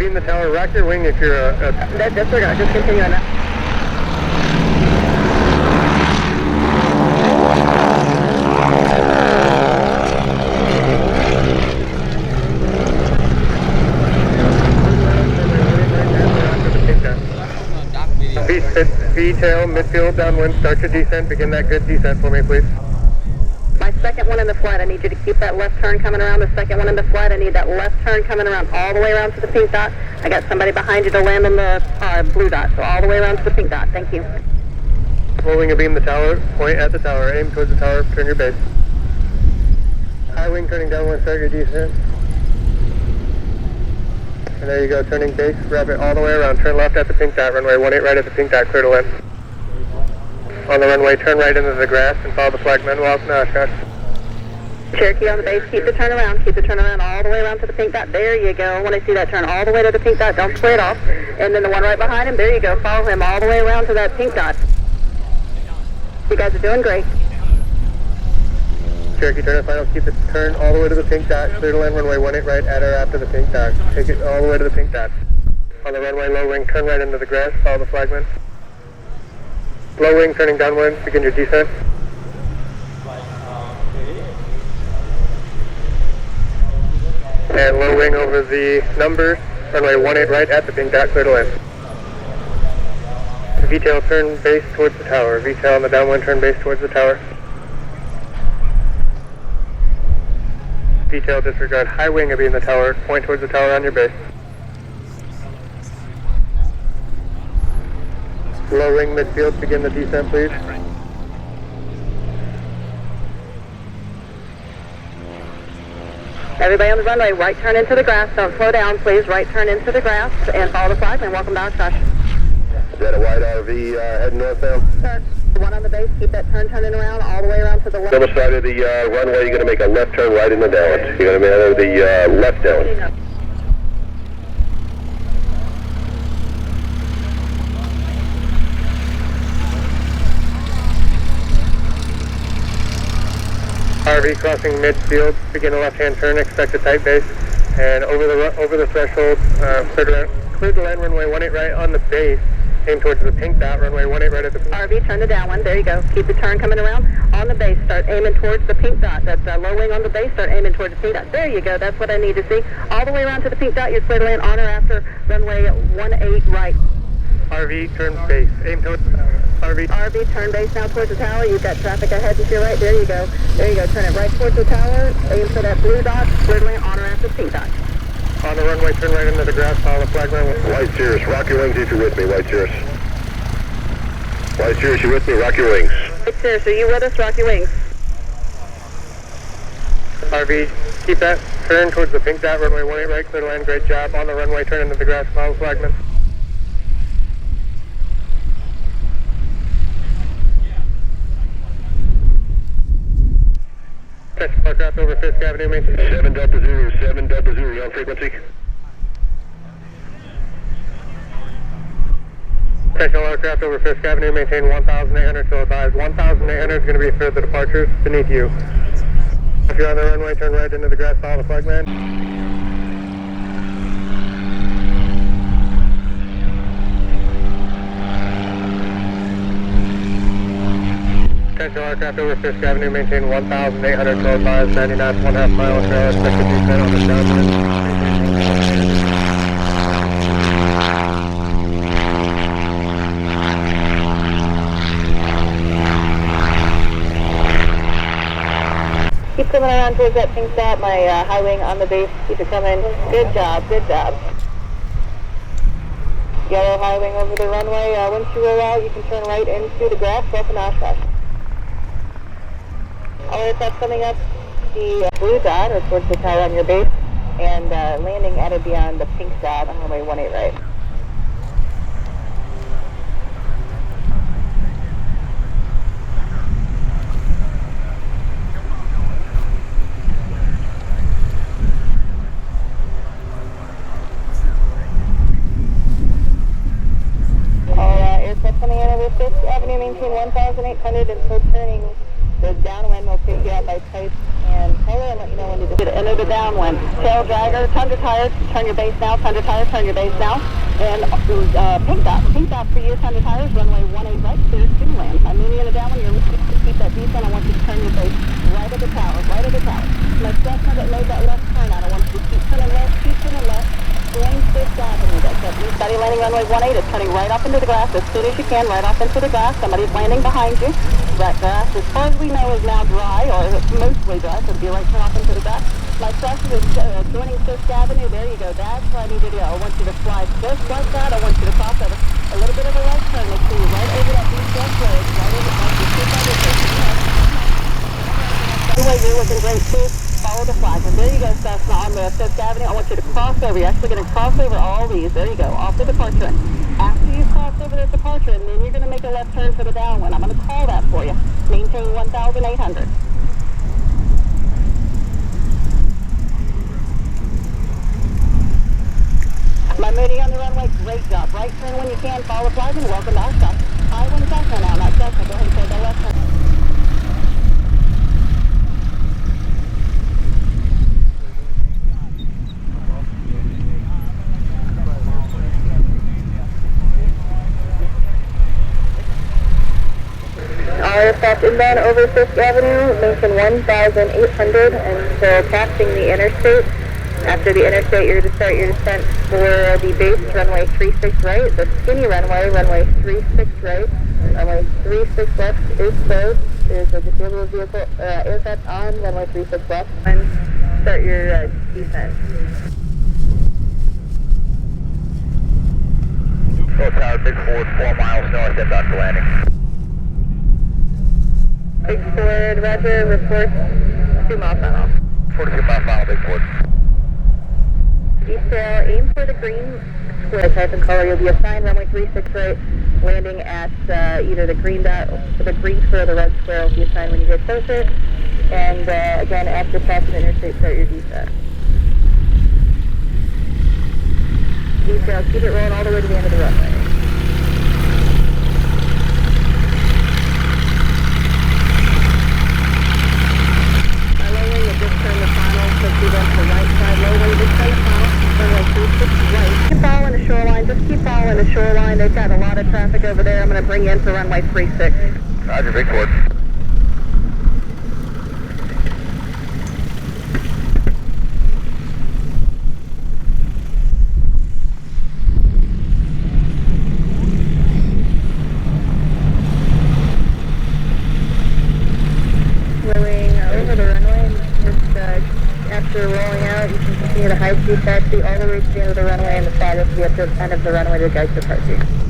abeam the tower, rack your wing if you're Disregard, just continue on that. V-tail, midfield, downwind, start your descent, begin that good descent for me, please. My second one in the flight, I need you to keep that left turn coming around. The second one in the flight, I need that left turn coming around all the way around to the pink dot. I got somebody behind you to land in the blue dot, so all the way around to the pink dot. Thank you. Rolling abeam the tower, point at the tower, aim towards the tower, turn your base. High wing turning downwind, start your descent. And there you go, turning base, wrap it all the way around, turn left at the pink dot, runway 18 right at the pink dot, clear to land. On the runway, turn right into the grass and follow the flagman, welcome to Oshkosh. Cherokee on the base, keep the turn around all the way around to the pink dot. There you go. When I see that turn all the way to the pink dot, don't split off. And then the one right behind him, there you go. Follow him all the way around to that pink dot. You guys are doing great. Cherokee, turn it final, keep it turn all the way to the pink dot, clear to land runway 18 right at or after the pink dot. Take it all the way to the pink dot. On the runway, low wing, turn right into the grass, follow the flagman. Low wing, turning downwind, begin your descent. And low wing over the numbers, runway 18 right at the pink dot, clear to land. V-tail, turn base towards the tower. V-tail on the downwind, turn base towards the tower. V-tail, disregard high wing abeam the tower, point towards the tower on your base. Low wing midfield, begin the descent, please. Everybody on the runway, right turn into the grass. Don't slow down, please. Right turn into the grass and follow the flagman. Welcome to Oshkosh. Is that a white RV heading northbound? Sir, the one on the base, keep that turn turning around all the way around to the left. On the side of the runway, you're going to make a left turn right in the downwind. You're going to make the left downwind. RV crossing midfield, begin a left-hand turn, expect a tight base, and over the threshold, clear to land runway 18 right on the base, aim towards the pink dot, runway 18 right at the... RV, turn the downwind, there you go. Keep the turn coming around on the base, start aiming towards the pink dot. That's low wing on the base, start aiming towards the pink dot. There you go, that's what I need to see. All the way around to the pink dot, you're clear to land on or after runway 18 right. RV, turn base, aim towards the tower. RV, turn base now towards the tower. You've got traffic ahead to your right. There you go. There you go. Turn it right towards the tower. Aim for that blue dot. Clear to land on or after the pink dot. On the runway, turn right into the grass, follow the flagman. White Cirrus, rock your wings if you're with me, White Cirrus. White Cirrus, you with me? Rock your wings. White Cirrus, are you with us? Rock your wings. RV, keep that turn towards the pink dot, runway 18 right, clear to land. Great job. On the runway, turn into the grass, follow the flagman. Aircraft over 5th Avenue, maintain 7 Delta Zulu, you on frequency? Special aircraft over 5th Avenue, maintain 1,800, so advise 1,800 is going to be for the departures beneath you. If you're on the runway, turn right into the grass, follow the flagman. Potential aircraft over 5th Avenue, maintain 1,800, so advise 90 knots, 1/2 mile trail, expected descent on the downwind. Keep coming around towards that pink dot. My high wing on the base. Keep it coming. Good job. Good job. Yellow high wing over the runway. Once you roll out, you can turn right into the grass. Welcome to Oshkosh. All aircraft coming up the blue dot or towards the tower on your base and landing at or beyond the pink dot on runway 18 right. All aircraft coming in over 5th Avenue, maintain 1,800 until turning The downwind will pick you up by pipe and color and let you know when to get into the downwind. Tail dragger, tundra tires, turn your base now, tundra tires, turn your base now. And pink dot. Pink dot for you, tundra tires, runway 18 right, clear to land. I'm moving in the downwind, you're looking to keep that descent. I want you to turn your base right at the tower, right at the tower. My Cessna that made that left turn out, I want you to keep turning left, going 5th Avenue. That's that steady landing runway 18 is turning right off into the grass as soon as you can, right off into the grass. Somebody's landing behind you. That grass, as far as we know, is now dry, or it's mostly dry, so it'll be right turn off into the grass. My Cessna is joining 5th Avenue. There you go. That's where I need you to go. I want you to fly just like that. I want you to cross over a little bit of a right turn. Make sure you're right over that beach road, right over anyway, you're looking great too. Follow the flag. And there you go, Cessna, on the 5th Avenue. I want you to cross over. You're actually going to cross over all these. There you go, off the departure. After you cross over the departure, and then you're going to make a left turn for the downwind. I'm going to call that for you. Maintain 1,800. My Moody on the runway, great job. Right turn when you can, follow the flag, and welcome to Oshkosh. High wind Cessna now, not Cessna. Go ahead and take that left turn. Our aircraft inbound over 5th Avenue, maintain 1,800 until passing the interstate. After the interstate, you're to start your descent for the base, runway 36 right, the skinny runway 36 right, runway 36 left is closed. There's a disabled vehicle, aircraft on runway 36 left, and start your descent. Full tower, big forward, 4 miles north, inbound for landing. Big forward, roger, report 2 miles final. 42 mile final, big forward. Detail, aim for the green square type and color. You'll be assigned runway 36 right, landing at either the green dot or the green square or the red square will be assigned when you get closer. And again, after passing the interstate, start your descent. Detail, keep it rolling all the way to the end of the runway. Keep following the shoreline. They've got a lot of traffic over there. I'm going to bring you in for runway 36. Roger, big forward. Rolling over the runway. Just after rolling out, you can continue the high-speed taxi all the way to the end of the runway, and the flag will be at the end of the runway to guide departure.